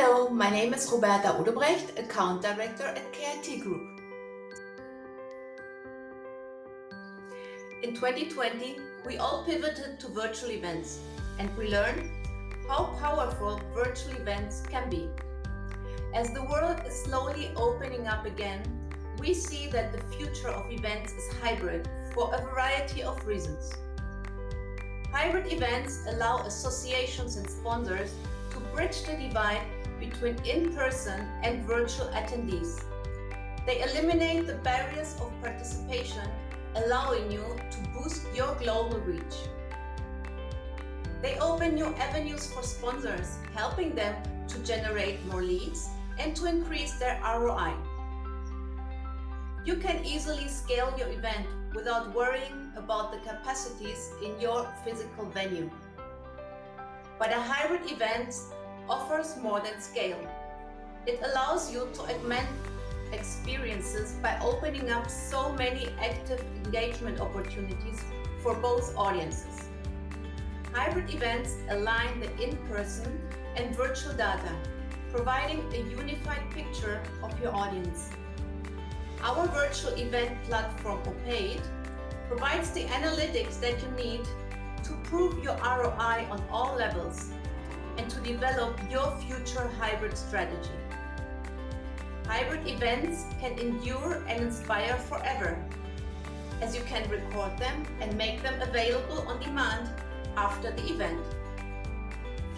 Hello, my name is Roberta Odebrecht, Account Director at K.I.T Group. In 2020, we all pivoted to virtual events and we learned how powerful virtual events can be. As the world is slowly opening up again, we see that the future of events is hybrid for a variety of reasons. Hybrid events allow associations and sponsors to bridge the divide between in-person and virtual attendees. They eliminate the barriers of participation, allowing you to boost your global reach. They open new avenues for sponsors, helping them to generate more leads and to increase their ROI. You can easily scale your event without worrying about the capacities in your physical venue. But a hybrid event offers more than scale. It allows you to augment experiences by opening up so many active engagement opportunities for both audiences. Hybrid events align the in-person and virtual data, providing a unified picture of your audience. Our virtual event platform, K.I.T, provides the analytics that you need to prove your ROI on all levels and to develop your future hybrid strategy. Hybrid events can endure and inspire forever, as you can record them and make them available on demand after the event.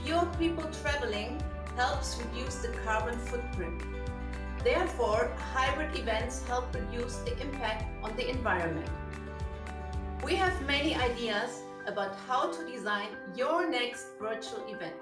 Fewer people traveling helps reduce the carbon footprint. Therefore, hybrid events help reduce the impact on the environment. We have many ideas about how to design your next virtual event.